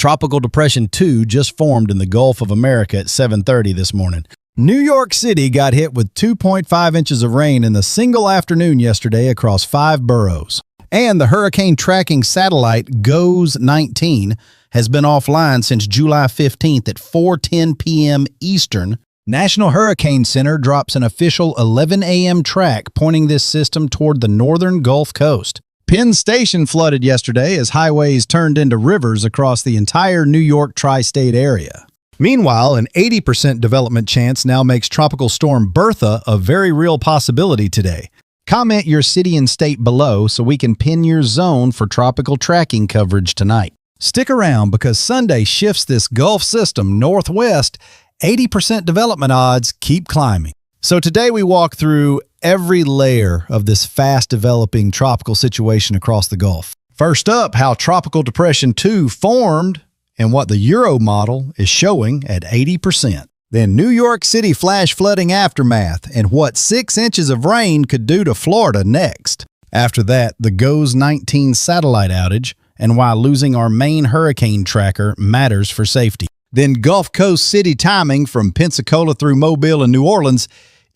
Tropical Depression 2 just formed in the Gulf of America at 7:30 this morning. New York City got hit with 2.5 inches of rain in the single afternoon yesterday across 5 boroughs. And the hurricane tracking satellite GOES-19 has been offline since July 15th at 4:10 p.m. Eastern. National Hurricane Center drops an official 11 a.m. track pointing this system toward the northern Gulf Coast. Penn Station flooded yesterday as highways turned into rivers across the entire New York tri-state area. Meanwhile, an 80% development chance now makes Tropical Storm Bertha a very real possibility today. Comment your city and state below so we can pin your zone for tropical tracking coverage tonight. Stick around because Sunday shifts this Gulf system northwest. 80% development odds keep climbing. So today we walk through every layer of this fast-developing tropical situation across the Gulf. First up, how Tropical Depression 2 formed and what the Euro model is showing at 80%. Then New York City flash flooding aftermath and what 6 inches of rain could do to Florida next. After that, the GOES-19 satellite outage and why losing our main hurricane tracker matters for safety. Then Gulf Coast city timing from Pensacola through Mobile and New Orleans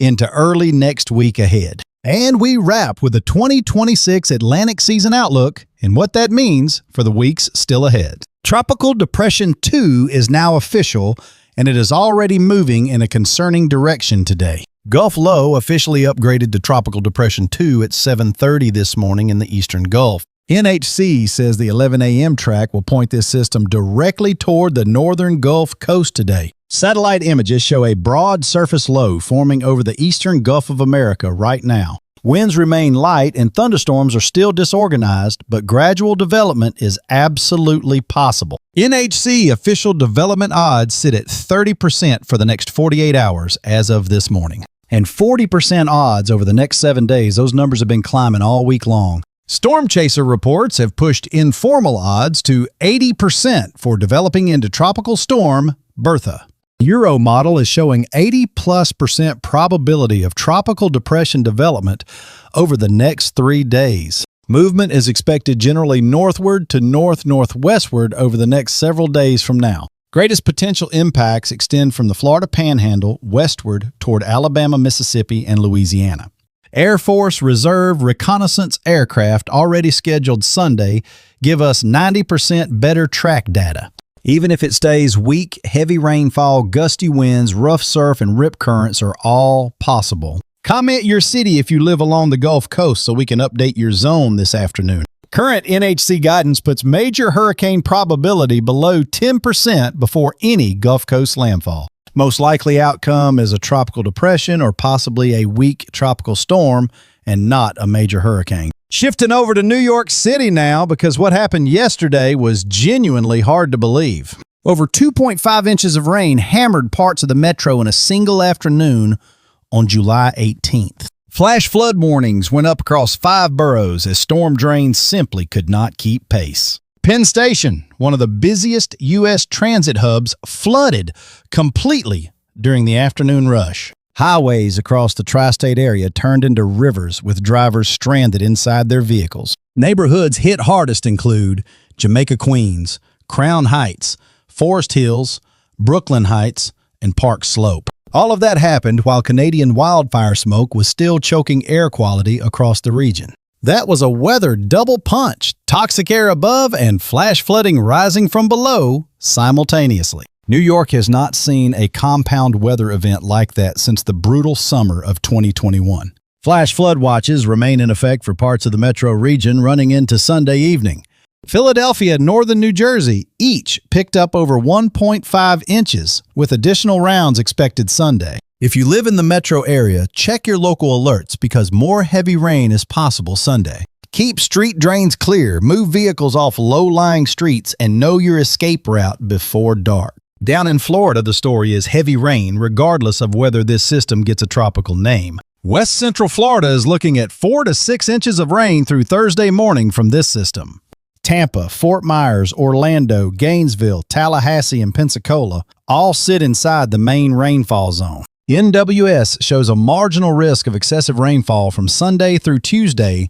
into early next week ahead. And we wrap with the 2026 Atlantic season outlook and what that means for the weeks still ahead. Tropical Depression 2 is now official, and it is already moving in a concerning direction today. Gulf low officially upgraded to Tropical Depression 2 at 7:30 this morning in the eastern Gulf. NHC says the 11 a.m. track will point this system directly toward the northern Gulf Coast today. Satellite images show a broad surface low forming over the eastern Gulf of America right now. Winds remain light and thunderstorms are still disorganized, but gradual development is absolutely possible. NHC official development odds sit at 30% for the next 48 hours as of this morning. And 40% odds over the next 7 days. Those numbers have been climbing all week long. Storm Chaser reports have pushed informal odds to 80% for developing into Tropical Storm Bertha. Euro model is showing 80+% probability of tropical depression development over the next 3 days. Movement is expected generally northward to northwestward over the next several days from now. Greatest potential impacts extend from the Florida Panhandle westward toward Alabama, Mississippi, and Louisiana. Air Force Reserve reconnaissance aircraft already scheduled Sunday give us 90% better track data. Even if it stays weak, heavy rainfall, gusty winds, rough surf, and rip currents are all possible. Comment your city if you live along the Gulf Coast so we can update your zone this afternoon. Current NHC guidance puts major hurricane probability below 10% before any Gulf Coast landfall. Most likely outcome is a tropical depression or possibly a weak tropical storm and not a major hurricane. Shifting over to New York City now because what happened yesterday was genuinely hard to believe. Over 2.5 inches of rain hammered parts of the metro in a single afternoon on July 18th. Flash flood warnings went up across 5 boroughs as storm drains simply could not keep pace. Penn Station, one of the busiest U.S. transit hubs, flooded completely during the afternoon rush. Highways across the tri-state area turned into rivers with drivers stranded inside their vehicles. Neighborhoods hit hardest include Jamaica Queens, Crown Heights, Forest Hills, Brooklyn Heights, and Park Slope. All of that happened while Canadian wildfire smoke was still choking air quality across the region. That was a weather double punch, toxic air above and flash flooding rising from below simultaneously. New York has not seen a compound weather event like that since the brutal summer of 2021. Flash flood watches remain in effect for parts of the metro region running into Sunday evening. Philadelphia and northern New Jersey each picked up over 1.5 inches, with additional rounds expected Sunday. If you live in the metro area, check your local alerts because more heavy rain is possible Sunday. Keep street drains clear, move vehicles off low-lying streets, and know your escape route before dark. Down in Florida, the story is heavy rain regardless of whether this system gets a tropical name. West Central Florida is looking at 4 to 6 inches of rain through Thursday morning from this system. Tampa, Fort Myers, Orlando, Gainesville, Tallahassee, and Pensacola all sit inside the main rainfall zone. NWS shows a marginal risk of excessive rainfall from Sunday through Tuesday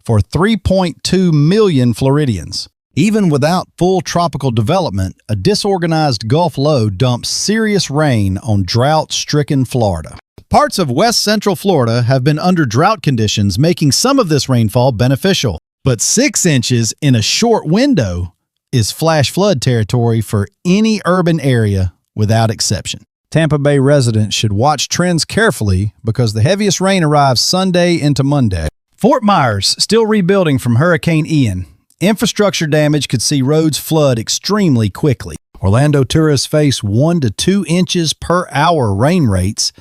for 3.2 million Floridians. Even without full tropical development, a disorganized Gulf low dumps serious rain on drought-stricken Florida. Parts of west central Florida have been under drought conditions, making some of this rainfall beneficial. But 6 inches in a short window is flash flood territory for any urban area without exception. Tampa Bay residents should watch trends carefully because the heaviest rain arrives Sunday into Monday. Fort Myers still rebuilding from Hurricane Ian. Infrastructure damage could see roads flood extremely quickly. Orlando tourists face 1 to 2 inches per hour rain rates.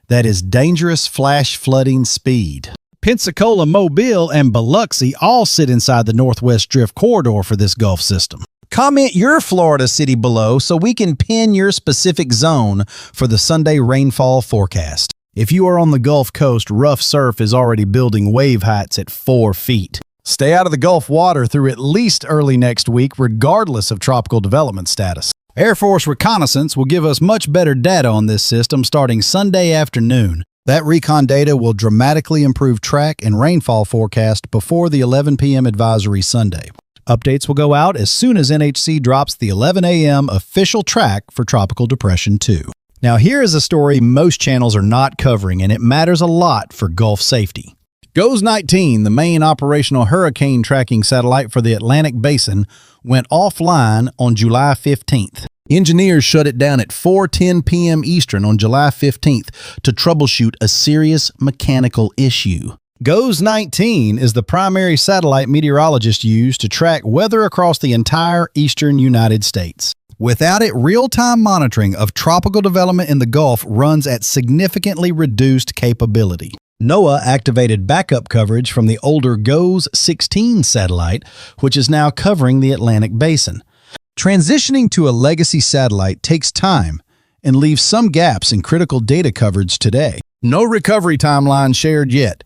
That is dangerous flash flooding speed. Pensacola, Mobile, and Biloxi all sit inside the Northwest Drift corridor for this Gulf system. Comment your Florida city below so we can pin your specific zone for the Sunday rainfall forecast. If you are on the Gulf Coast, rough surf is already building wave heights at 4 feet. Stay out of the Gulf water through at least early next week, regardless of tropical development status. Air Force reconnaissance will give us much better data on this system starting Sunday afternoon. That recon data will dramatically improve track and rainfall forecast before the 11 p.m. advisory Sunday. Updates will go out as soon as NHC drops the 11 a.m. official track for Tropical Depression 2. Now here is a story most channels are not covering, and it matters a lot for Gulf safety. GOES-19, the main operational hurricane tracking satellite for the Atlantic Basin, went offline on July 15th. Engineers shut it down at 4:10 p.m. Eastern on July 15th to troubleshoot a serious mechanical issue. GOES-19 is the primary satellite meteorologists use to track weather across the entire eastern United States. Without it, real-time monitoring of tropical development in the Gulf runs at significantly reduced capability. NOAA activated backup coverage from the older GOES-16 satellite, which is now covering the Atlantic Basin. Transitioning to a legacy satellite takes time and leaves some gaps in critical data coverage today. No recovery timeline shared yet.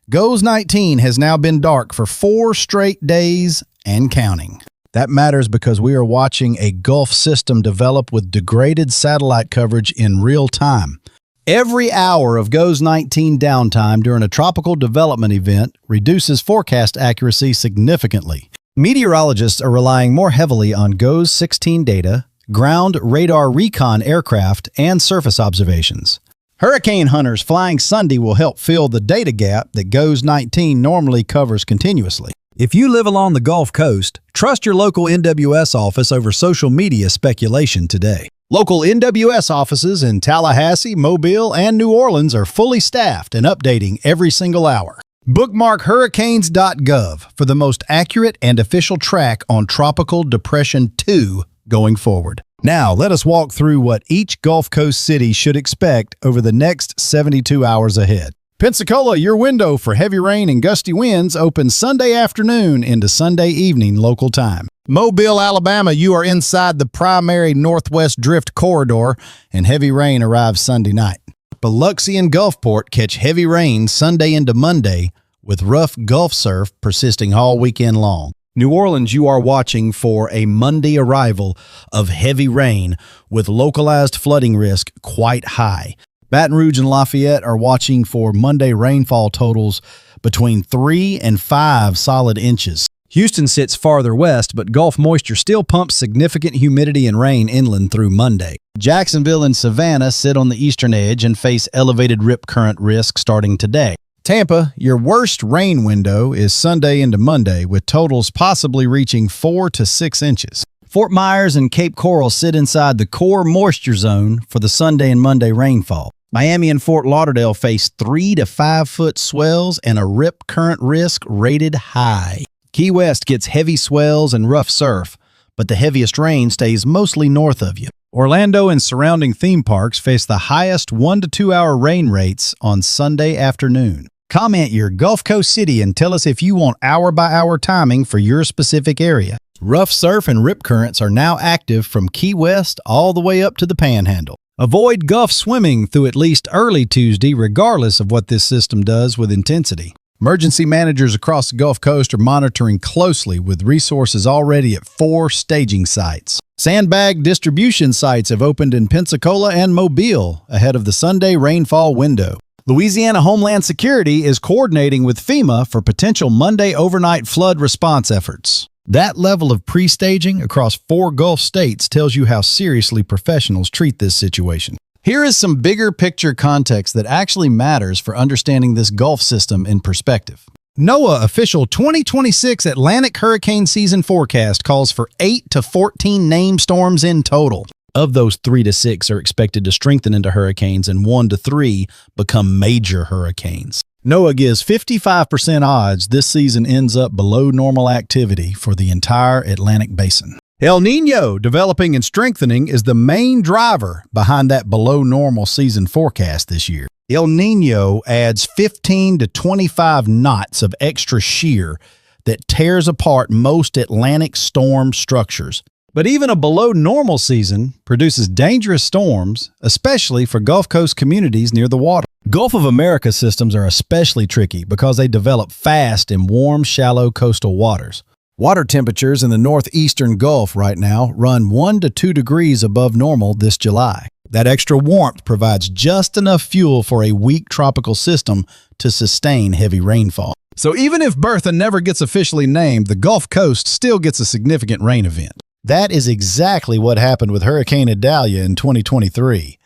GOES-19 has now been dark for 4 straight days and counting. That matters because we are watching a Gulf system develop with degraded satellite coverage in real time. Every hour of GOES-19 downtime during a tropical development event reduces forecast accuracy significantly. Meteorologists are relying more heavily on GOES-16 data, ground radar recon aircraft, and surface observations. Hurricane hunters flying Sunday will help fill the data gap that GOES-19 normally covers continuously. If you live along the Gulf Coast, trust your local NWS office over social media speculation today. Local NWS offices in Tallahassee, Mobile, and New Orleans are fully staffed and updating every single hour. Bookmark hurricanes.gov for the most accurate and official track on Tropical Depression 2 going forward. Now, let us walk through what each Gulf Coast city should expect over the next 72 hours ahead. Pensacola, your window for heavy rain and gusty winds opens Sunday afternoon into Sunday evening local time. Mobile, Alabama, you are inside the primary Northwest Drift corridor, and heavy rain arrives Sunday night. Biloxi and Gulfport catch heavy rain Sunday into Monday, with rough Gulf surf persisting all weekend long. New Orleans, you are watching for a Monday arrival of heavy rain, with localized flooding risk quite high. Baton Rouge and Lafayette are watching for Monday rainfall totals between 3 and 5 solid inches. Houston sits farther west, but Gulf moisture still pumps significant humidity and rain inland through Monday. Jacksonville and Savannah sit on the eastern edge and face elevated rip current risk starting today. Tampa, your worst rain window is Sunday into Monday, with totals possibly reaching 4 to 6 inches. Fort Myers and Cape Coral sit inside the core moisture zone for the Sunday and Monday rainfall. Miami and Fort Lauderdale face 3 to 5 foot swells and a rip current risk rated high. Key West gets heavy swells and rough surf, but the heaviest rain stays mostly north of you. Orlando and surrounding theme parks face the highest 1 to 2 hour rain rates on Sunday afternoon. Comment your Gulf Coast city and tell us if you want hour-by-hour timing for your specific area. Rough surf and rip currents are now active from Key West all the way up to the Panhandle. Avoid Gulf swimming through at least early Tuesday, regardless of what this system does with intensity. Emergency managers across the Gulf Coast are monitoring closely with resources already at 4 staging sites. Sandbag distribution sites have opened in Pensacola and Mobile ahead of the Sunday rainfall window. Louisiana Homeland Security is coordinating with FEMA for potential Monday overnight flood response efforts. That level of pre-staging across 4 Gulf states tells you how seriously professionals treat this situation. Here is some bigger picture context that actually matters for understanding this Gulf system in perspective. NOAA official 2026 Atlantic hurricane season forecast calls for 8 to 14 named storms in total. Of those, 3 to 6 are expected to strengthen into hurricanes and 1 to 3 become major hurricanes. NOAA gives 55% odds this season ends up below normal activity for the entire Atlantic basin. El Niño developing and strengthening is the main driver behind that below normal season forecast this year. El Niño adds 15 to 25 knots of extra shear that tears apart most Atlantic storm structures. But even a below normal season produces dangerous storms, especially for Gulf Coast communities near the water. Gulf of America systems are especially tricky because they develop fast in warm, shallow coastal waters. Water temperatures in the northeastern Gulf right now run 1 to 2 degrees above normal this July. That extra warmth provides just enough fuel for a weak tropical system to sustain heavy rainfall. So even if Bertha never gets officially named, the Gulf Coast still gets a significant rain event. That is exactly what happened with Hurricane Idalia in 2023,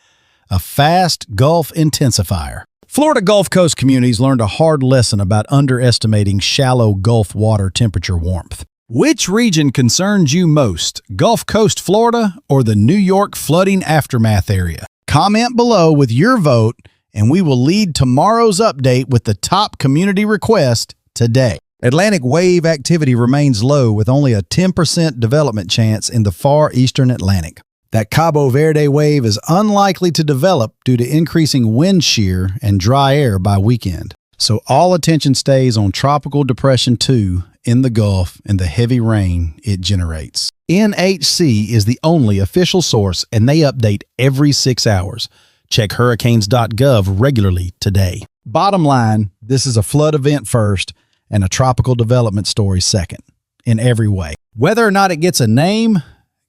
a fast Gulf intensifier. Florida Gulf Coast communities learned a hard lesson about underestimating shallow Gulf water temperature warmth. Which region concerns you most, Gulf Coast Florida or the New York flooding aftermath area? Comment below with your vote, and we will lead tomorrow's update with the top community request today. Atlantic wave activity remains low with only a 10% development chance in the far eastern Atlantic. That Cabo Verde wave is unlikely to develop due to increasing wind shear and dry air by weekend. So all attention stays on Tropical Depression 2 in the Gulf and the heavy rain it generates. NHC is the only official source, and they update every 6 hours. Check hurricanes.gov regularly today. Bottom line, this is a flood event first and a tropical development story second, in every way. Whether or not it gets a name,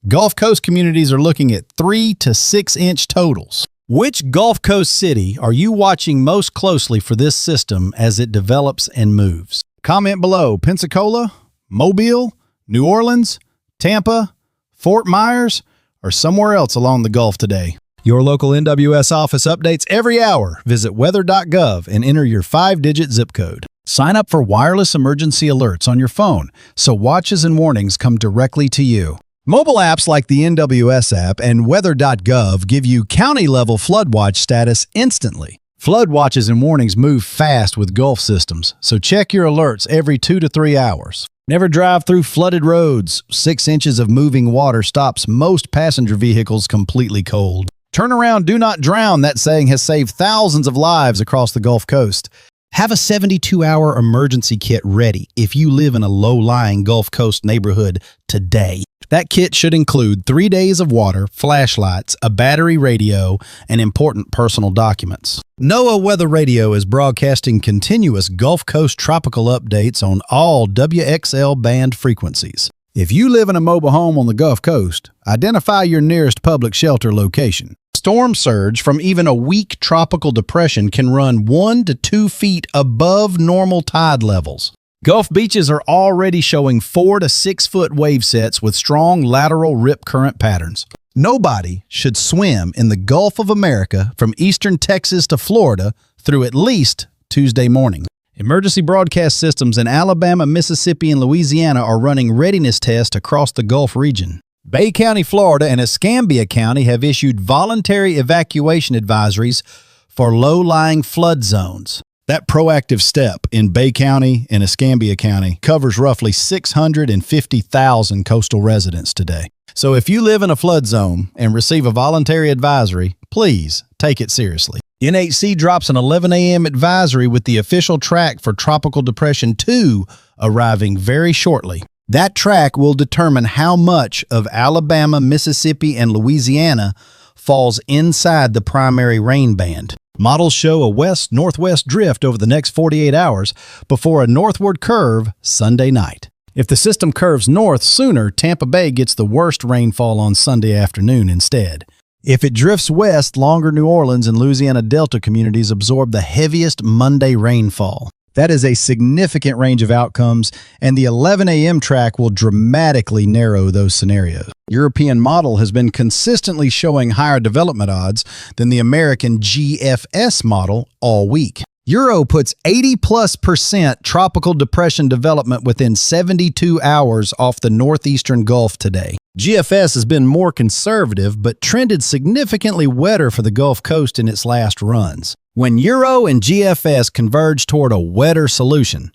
Gulf Coast communities are looking at 3 to 6 inch totals. Which Gulf Coast city are you watching most closely for this system as it develops and moves? Comment below. Pensacola, Mobile, New Orleans, Tampa, Fort Myers, or somewhere else along the Gulf today. Your local NWS office updates every hour. Visit weather.gov and enter your 5-digit zip code. Sign up for wireless emergency alerts on your phone so watches and warnings come directly to you. Mobile apps like the NWS app and weather.gov give you county-level flood watch status instantly. Flood watches and warnings move fast with Gulf systems, so check your alerts every 2 to 3 hours. Never drive through flooded roads. 6 inches of moving water stops most passenger vehicles completely cold. Turn around, do not drown. That saying has saved thousands of lives across the Gulf Coast. Have a 72-hour emergency kit ready if you live in a low-lying Gulf Coast neighborhood today. That kit should include 3 days of water, flashlights, a battery radio, and important personal documents. NOAA Weather Radio is broadcasting continuous Gulf Coast tropical updates on all WXL band frequencies. If you live in a mobile home on the Gulf Coast, identify your nearest public shelter location. Storm surge from even a weak tropical depression can run 1 to 2 feet above normal tide levels. Gulf beaches are already showing 4 to 6 foot wave sets with strong lateral rip current patterns. Nobody should swim in the Gulf of America from eastern Texas to Florida through at least Tuesday morning. Emergency broadcast systems in Alabama, Mississippi, and Louisiana are running readiness tests across the Gulf region. Bay County, Florida, and Escambia County have issued voluntary evacuation advisories for low-lying flood zones. That proactive step in Bay County and Escambia County covers roughly 650,000 coastal residents today. So if you live in a flood zone and receive a voluntary advisory, please take it seriously. NHC drops an 11 a.m. advisory with the official track for Tropical Depression 2 arriving very shortly. That track will determine how much of Alabama, Mississippi, and Louisiana falls inside the primary rain band. Models show a west-northwest drift over the next 48 hours before a northward curve Sunday night. If the system curves north sooner, Tampa Bay gets the worst rainfall on Sunday afternoon instead. If it drifts west longer, New Orleans and Louisiana Delta communities absorb the heaviest Monday rainfall. That is a significant range of outcomes, and the 11 a.m. track will dramatically narrow those scenarios. European model has been consistently showing higher development odds than the American GFS model all week. Euro puts 80+% tropical depression development within 72 hours off the northeastern Gulf today. GFS has been more conservative, but trended significantly wetter for the Gulf Coast in its last runs. When Euro and GFS converge toward a wetter solution,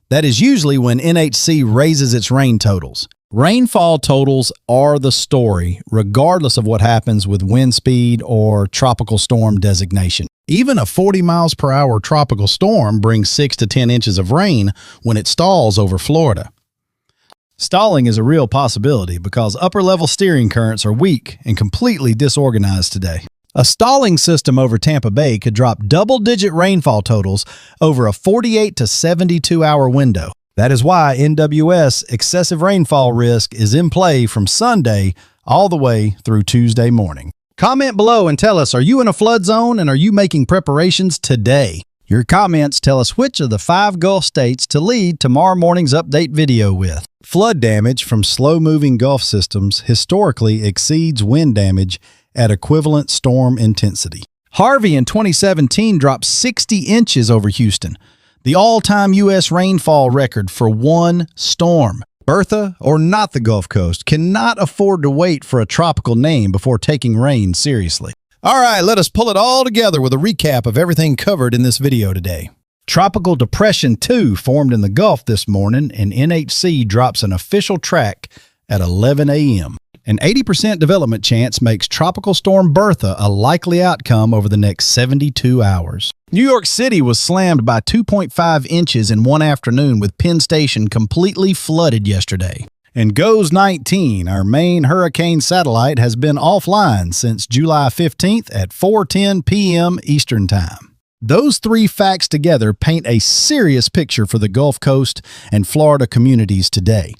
that is usually when NHC raises its rain totals. Rainfall totals are the story, regardless of what happens with wind speed or tropical storm designation. Even a 40 miles per hour tropical storm brings 6 to 10 inches of rain when it stalls over Florida. Stalling is a real possibility because upper-level steering currents are weak and completely disorganized today. A stalling system over Tampa Bay could drop double-digit rainfall totals over a 48 to 72-hour window. That is why NWS excessive rainfall risk is in play from Sunday all the way through Tuesday morning. Comment below and tell us, are you in a flood zone and are you making preparations today? Your comments tell us which of the 5 Gulf states to lead tomorrow morning's update video with. Flood damage from slow-moving Gulf systems historically exceeds wind damage at equivalent storm intensity. Harvey in 2017 dropped 60 inches over Houston, the all-time U.S. rainfall record for one storm. Bertha, or not the Gulf Coast, cannot afford to wait for a tropical name before taking rain seriously. All right, let us pull it all together with a recap of everything covered in this video today. Tropical Depression 2 formed in the Gulf this morning, and NHC drops an official track at 11 a.m. An 80% development chance makes Tropical Storm Bertha a likely outcome over the next 72 hours. New York City was slammed by 2.5 inches in one afternoon with Penn Station completely flooded yesterday. And GOES 19, our main hurricane satellite, has been offline since July 15th at 4:10 p.m. Eastern Time. Those 3 facts together paint a serious picture for the Gulf Coast and Florida communities today.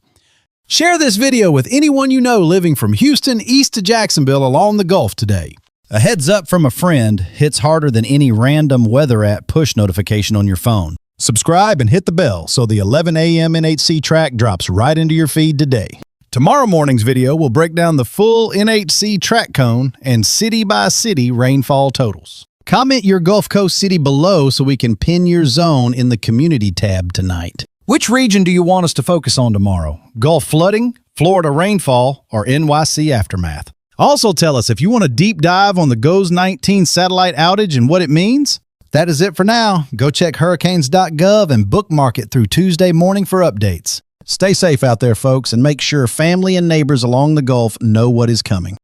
Share this video with anyone you know living from Houston east to Jacksonville along the Gulf today. A heads up from a friend hits harder than any random weather app push notification on your phone. Subscribe and hit the bell so the 11 a.m. NHC track drops right into your feed today. Tomorrow morning's video will break down the full NHC track cone and city-by-city rainfall totals. Comment your Gulf Coast city below so we can pin your zone in the Community tab tonight. Which region do you want us to focus on tomorrow? Gulf flooding, Florida rainfall, or NYC aftermath? Also tell us if you want a deep dive on the GOES 19 satellite outage and what it means. That is it for now. Go check hurricanes.gov and bookmark it through Tuesday morning for updates. Stay safe out there, folks, and make sure family and neighbors along the Gulf know what is coming.